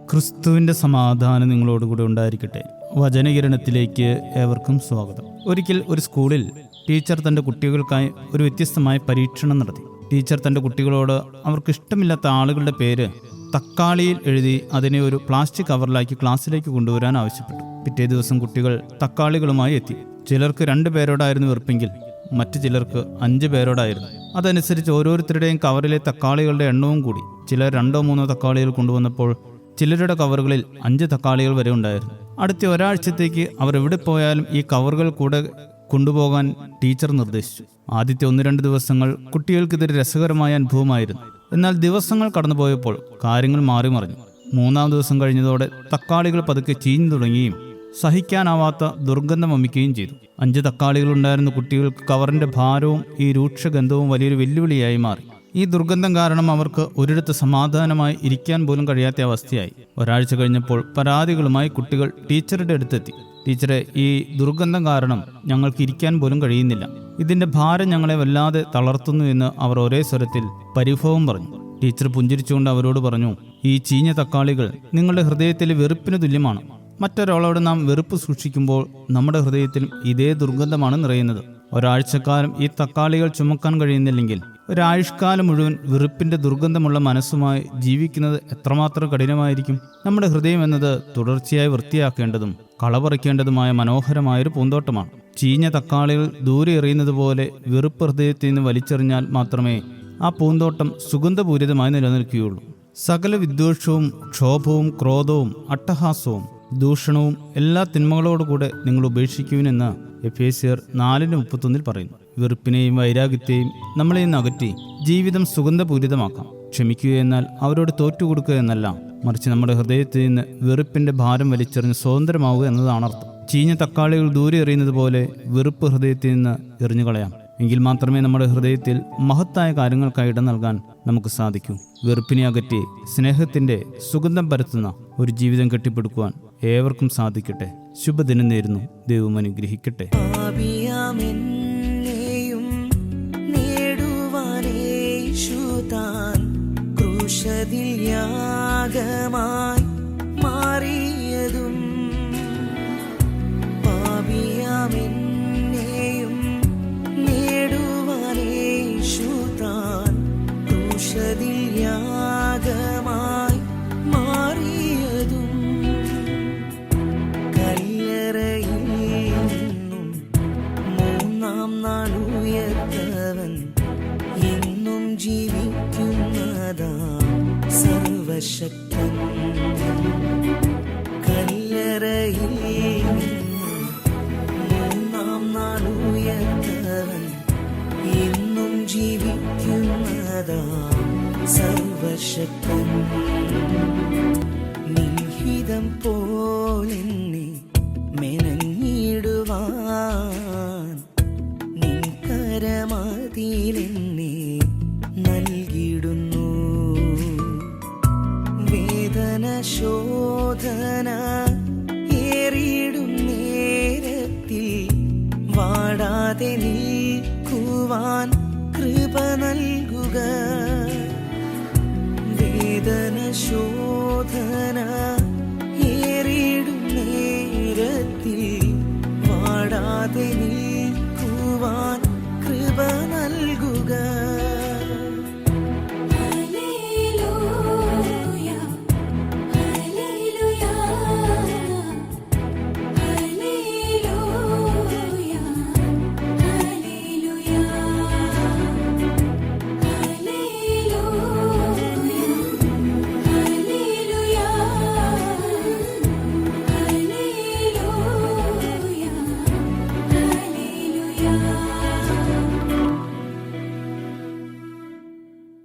ക്രിസ്തുവിൻ്റെ സമാധാനം നിങ്ങളോടുകൂടെ ഉണ്ടായിരിക്കട്ടെ. വചനകിരണത്തിലേക്ക് ഏവർക്കും സ്വാഗതം. ഒരിക്കൽ ഒരു സ്കൂളിൽ ടീച്ചർ തൻ്റെ കുട്ടികൾക്കായി ഒരു വ്യത്യസ്തമായ പരീക്ഷണം നടത്തി. ടീച്ചർ തൻ്റെ കുട്ടികളോട് അവർക്കിഷ്ടമില്ലാത്ത ആളുകളുടെ പേര് തക്കാളിയിൽ എഴുതി അതിനെ ഒരു പ്ലാസ്റ്റിക് കവറിലാക്കി ക്ലാസ്സിലേക്ക് കൊണ്ടുവരാൻ ആവശ്യപ്പെട്ടു. പിറ്റേ ദിവസം കുട്ടികൾ തക്കാളികളുമായി എത്തി. ചിലർക്ക് 2 പേരോടായിരുന്നു വെറുപ്പെങ്കിൽ മറ്റു ചിലർക്ക് 5 പേരോടായിരുന്നു. അതനുസരിച്ച് ഓരോരുത്തരുടെയും കവറിലെ തക്കാളികളുടെ എണ്ണവും കൂടി. ചിലർ 2-3 തക്കാളികൾ കൊണ്ടുവന്നപ്പോൾ ചിലരുടെ കവറുകളിൽ 5 തക്കാളികൾ വരെ ഉണ്ടായിരുന്നു. അടുത്ത ഒരാഴ്ചത്തേക്ക് അവർ എവിടെ പോയാലും ഈ കവറുകൾ കൂടെ കൊണ്ടുപോകാൻ ടീച്ചർ നിർദ്ദേശിച്ചു. ആദ്യത്തെ 1-2 ദിവസങ്ങൾ കുട്ടികൾക്കിതൊരു രസകരമായ അനുഭവമായിരുന്നു. എന്നാൽ ദിവസങ്ങൾ കടന്നുപോയപ്പോൾ കാര്യങ്ങൾ മാറി മറിഞ്ഞു. 3-ാം ദിവസം കഴിഞ്ഞതോടെ തക്കാളികൾ പതുക്കെ ചീഞ്ഞു തുടങ്ങുകയും സഹിക്കാനാവാത്ത ദുർഗന്ധം വമിക്കുകയും ചെയ്തു. 5 തക്കാളികൾ ഉണ്ടായിരുന്ന കുട്ടികൾക്ക് കവറിന്റെ ഭാരവും ഈ രൂക്ഷഗന്ധവും വലിയൊരു വെല്ലുവിളിയായി മാറി. ഈ ദുർഗന്ധം കാരണം അവർക്ക് ഒരിടത്ത് സമാധാനമായി ഇരിക്കാൻ പോലും കഴിയാത്ത അവസ്ഥയായി. ഒരാഴ്ച കഴിഞ്ഞപ്പോൾ പരാതികളുമായി കുട്ടികൾ ടീച്ചറുടെ അടുത്തെത്തി. ടീച്ചറെ, ഈ ദുർഗന്ധം കാരണം ഞങ്ങൾക്ക് ഇരിക്കാൻ പോലും കഴിയുന്നില്ല. ഇതിന്റെ ഭാരം ഞങ്ങളെ വല്ലാതെ തളർത്തുന്നു എന്ന് അവർ ഒരേ സ്വരത്തിൽ പരിഭവം പറഞ്ഞു. ടീച്ചർ പുഞ്ചിരിച്ചുകൊണ്ട് അവരോട് പറഞ്ഞു, ഈ ചീഞ്ഞ തക്കാളികൾ നിങ്ങളുടെ ഹൃദയത്തിലെ വെറുപ്പിന് തുല്യമാണ്. മറ്റൊരാളോട് നാം വെറുപ്പ് സൂക്ഷിക്കുമ്പോൾ നമ്മുടെ ഹൃദയത്തിലും ഇതേ ദുർഗന്ധമാണ് നിറയുന്നത്. ഒരാഴ്ചക്കാലം ഈ തക്കാളികൾ ചുമക്കാൻ കഴിയുന്നില്ലെങ്കിൽ ഒരായുഷ്കാലം മുഴുവൻ വെറുപ്പിന്റെ ദുർഗന്ധമുള്ള മനസ്സുമായി ജീവിക്കുന്നത് എത്രമാത്രം കഠിനമായിരിക്കും. നമ്മുടെ ഹൃദയം എന്നത് തുടർച്ചയായി വൃത്തിയാക്കേണ്ടതും കളപറിക്കേണ്ടതുമായ മനോഹരമായൊരു പൂന്തോട്ടമാണ്. ചീഞ്ഞ തക്കാളികൾ ദൂരെ എറിയുന്നത് പോലെ വെറുപ്പ് ഹൃദയത്തിൽ നിന്ന് വലിച്ചെറിഞ്ഞാൽ മാത്രമേ ആ പൂന്തോട്ടം സുഗന്ധപൂരിതമായി നിലനിൽക്കുകയുള്ളൂ. സകല വിദ്വേഷവും, ക്ഷോഭവും, ക്രോധവും, അട്ടഹാസവും, ദൂഷണവും എല്ലാ തിന്മകളോടുകൂടെ നിങ്ങൾ ഉപേക്ഷിക്കുവിനെന്ന് എഫേസ്യർ 4:31 പറയുന്നു. വെറുപ്പിനെയും വൈരാഗ്യത്തെയും നമ്മളെ നിന്ന് അകറ്റി ജീവിതം സുഗന്ധപൂരിതമാക്കാം. ക്ഷമിക്കുക എന്നാൽ അവരോട് തോറ്റുകൊടുക്കുക എന്നല്ല, മറിച്ച് നമ്മുടെ ഹൃദയത്തിൽ നിന്ന് വെറുപ്പിന്റെ ഭാരം വലിച്ചെറിഞ്ഞ് സ്വതന്ത്രമാവുക എന്നതാണ് അർത്ഥം. ചീഞ്ഞ തക്കാളികൾ ദൂരെ എറിയുന്നത് പോലെ വെറുപ്പ് ഹൃദയത്തിൽ നിന്ന് എറിഞ്ഞു കളയാം. എങ്കിൽ മാത്രമേ നമ്മുടെ ഹൃദയത്തിൽ മഹത്തായ കാര്യങ്ങൾക്കായി ഇടം നൽകാൻ നമുക്ക് സാധിക്കൂ. വെറുപ്പിനെ അകറ്റി സ്നേഹത്തിന്റെ സുഗന്ധം പരത്തുന്ന ഒരു ജീവിതം കെട്ടിപ്പടുക്കുവാൻ ഏവർക്കും സാധിക്കട്ടെ. ശുഭദിനം നേരുന്നു. ദൈവം അനുഗ്രഹിക്കട്ടെ. മാറിയതും പാപിയാമെന്നെയും നേടുവാനേശു താൻ ക്രൂശതിൽ യാഗമായി മാറിയതും കല്ലറയിൽ നിന്നും 3-ാം നാൾ ഉയർത്തവൻ എന്നും ജീവിക്കുന്നതാ സർവശക്തൻ. കല്ലറയിൽ നിന്നും 3-ാം നാൾ ഉയർത്തവൻ എന്നും ജീവിക്കുന്നതാ സർവശക്തൻ. നിൻഹിതം പോലെന്നെ മെനഞ്ഞിടുവാൻ നിൻ കരമതിലെന്നെ നൽകിടുന്നു. വേദന ശോധന ഏറിയിടും നേരത്തിൽ വാടാതെ നിൽക്കുവാൻ കൃപ നൽകുക. വേദന ശോധന